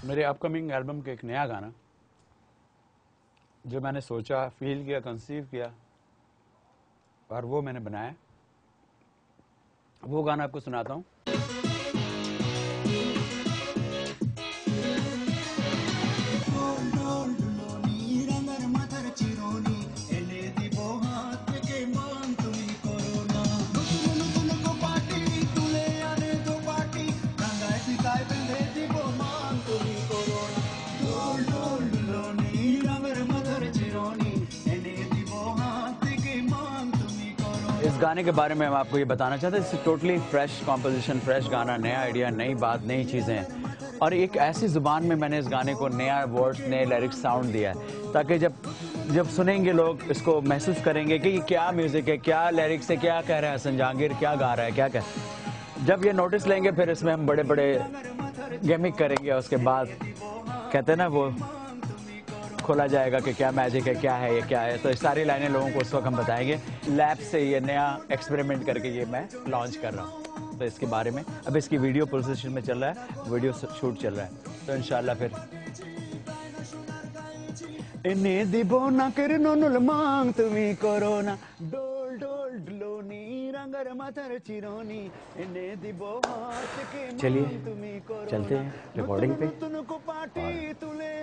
मेरे upcoming album के एक नया गाना जो मैंने सोचा, फील किया, कंसीव किया और वो मैंने बनाया, वो गाना आपको सुनाता हूँ। इस गाने के बारे में मैं आपको ये बताना चाहता हूँ, it's totally fresh composition, fresh गाना, नया आइडिया, नई बात, नई चीज़ें, और एक ऐसी ज़ुबान में मैंने इस गाने को नया वर्ड्स, नए लिरिक्स साउंड दिया है ताकि जब सुनेंगे लोग इसको महसूस करेंगे कि ये क्या म्यूज़िक है, क्या लिरिक्स है, क्या कह रहा है हसन जहांगीर, क्या गा रहा है, क्या कह। जब ये नोटिस लेंगे फिर इसमें हम बड़े बड़े गेमिक करेंगे, उसके बाद कहते हैं ना वो खोला जाएगा कि क्या मैजिक है, क्या है, ये क्या है। तो ये सारी लाइनें लोगों को उस वक्त हम बताएंगे। लैब से ये नया एक्सपेरिमेंट करके ये मैं लॉन्च कर रहा हूँ, तो इसके बारे में अब इसकी वीडियो प्रोसेशन में चल रहा है, वीडियो शूट चल रहा है, तो इंशाल्लाह फिर इन्हें दिबो ना कर नोनुल मांग तुम्हें कोरोना डोल डोल डलोनी रंगर मथर चिरोनी इन्हें दिबो हाथ के चलिए चलते हैं रिकॉर्डिंग पे और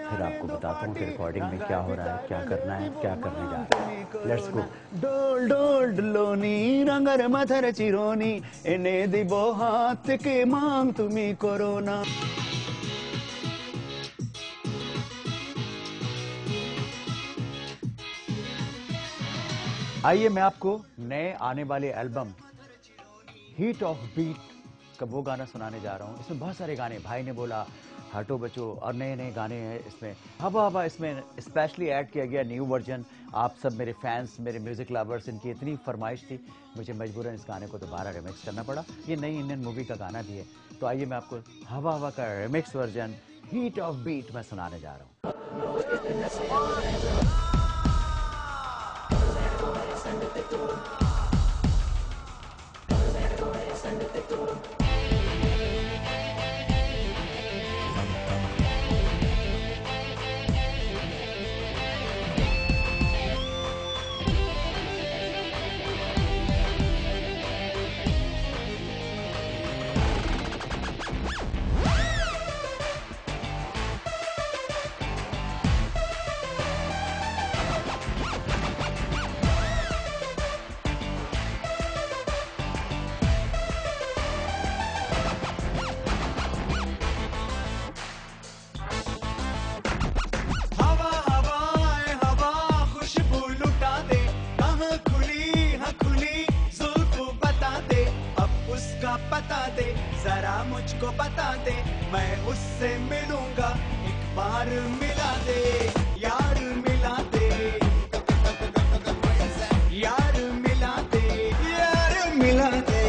फिर आपको बताता हूँ कि रिकॉर्डिंग में क्या हो रहा है, क्या करना है, क्या करने जा रहा है। Let's go. डोल डोल डलोनी रंगर मथर चिरोनी इन्हें दिबो हाथ के मांग तुम्हें कोरोना। आइए मैं आपको नए आने वाले एल्बम हीट ऑफ बीट का वो गाना सुनाने जा रहा हूँ। इसमें बहुत सारे गाने, भाई ने बोला, हटो बचो, और नए नए गाने हैं इसमें। हवा हवा इसमें स्पेशली ऐड किया गया, न्यू वर्जन। आप सब मेरे फैंस, मेरे म्यूजिक लवर्स, इनकी इतनी फरमाइश थी, मुझे मजबूरन इस गाने को दोबारा रिमिक्स करना पड़ा। ये नई इंडियन मूवी का गाना भी है, तो आइए मैं आपको हवा हवा का remix version heat of beat में सुनाने जा रहा हूँ। पता दे जरा मुझको बता दे, मैं उससे मिलूंगा, एक बार मिला दे यार, मिला दे यार, मिला दे यार, मिला दे।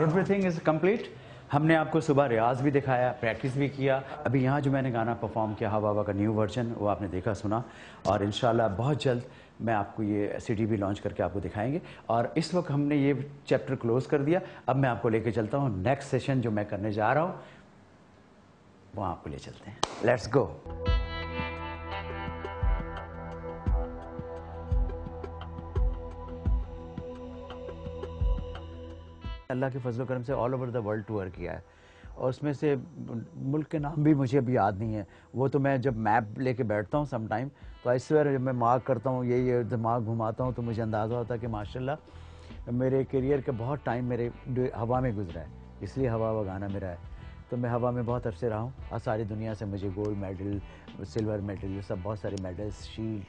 Everything is complete. हमने आपको सुबह रियाज भी दिखाया, प्रैक्टिस भी किया। अभी यहाँ जो मैंने गाना परफॉर्म किया हवा हवा का न्यू वर्जन, वो आपने देखा सुना, और इंशाल्लाह बहुत जल्द मैं आपको ये सीडी भी लॉन्च करके आपको दिखाएंगे। और इस वक्त हमने ये चैप्टर क्लोज कर दिया। अब मैं आपको लेके चलता हूँ नेक्स्ट सेशन जो मैं करने जा रहा हूँ, वहाँ आपको ले चलते हैं। Let's go. अल्लाह के फजल करम से all over the world tour किया है, और उसमें से मुल्क के नाम भी मुझे अभी याद नहीं है। वो तो मैं जब मैप लेके बैठता हूँ सम टाइम, तो आई स्वेयर जब मैं मार्क करता हूँ, ये दिमाग घुमाता हूँ, तो मुझे अंदाज़ा होता है कि माशाल्लाह मेरे करियर का बहुत टाइम मेरे हवा में गुजरा है, इसलिए हवा हवा गाना मेरा है। तो मैं हवा में बहुत अरसे रहा हूँ, और सारी दुनिया से मुझे गोल्ड मेडल, सिल्वर मेडल, ये सब बहुत सारे मेडल्स, शील्ड,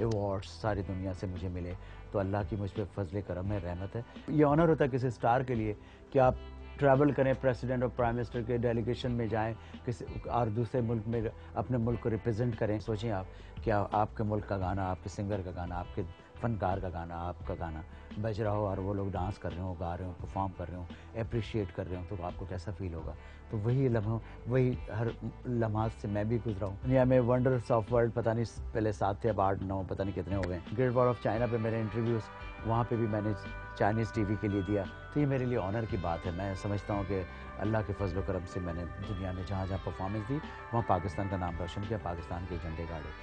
अवार्ड्स सारी दुनिया से मुझे मिले। तो अल्लाह की मुझ पर फजल करम है, रहमत है। ये ऑनर होता है किसी स्टार के लिए कि आप ट्रैवल करें, प्रेसिडेंट और प्राइम मिनिस्टर के डेलीगेशन में जाएं, किसी और दूसरे मुल्क में अपने मुल्क को रिप्रेजेंट करें। सोचें आप कि आपके मुल्क का गाना, आपके सिंगर का गाना, आपके फनकार का गाना, आपका गाना बज रहा हो और वो लोग डांस कर रहे हो, गा रहे हो, परफॉर्म कर रहे हो, अप्रिशिएट कर रहे हो, तो आपको कैसा फील होगा। तो वही लम्हों, वही हर लम्हात से मैं भी गुजरा हूँ। दुनिया में वंडर्स ऑफ वर्ल्ड पता नहीं पहले 7 थे, अब 8 9 पता नहीं कितने हो गए। ग्रेट वॉल ऑफ चाइना पे मेरे इंटरव्यूज़, वहाँ पे भी मैंने चाइनीज़ टीवी के लिए दिया। तो ये मेरे लिए ऑनर की बात है। मैं समझता हूँ कि अल्लाह के फजल करम से मैंने दुनिया में जहाँ जहाँ परफॉर्मेंस दी, वहाँ पाकिस्तान का नाम रोशन किया, पाकिस्तान के झंडे गाड़े।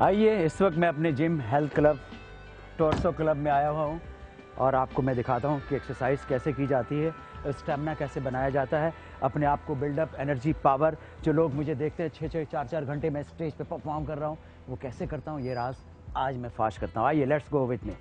आइए, इस वक्त मैं अपने gym health club torso club में आया हुआ हूँ और आपको मैं दिखाता हूँ कि एक्सरसाइज कैसे की जाती है, स्टेमिना कैसे बनाया जाता है, अपने आप को बिल्डअप, एनर्जी, पावर। जो लोग मुझे देखते हैं 6-6 4-4 घंटे मैं स्टेज पे परफॉर्म कर रहा हूँ, वो कैसे करता हूँ, ये राज आज मैं फाश करता हूँ। आइए, लेट्स गो विथ मी।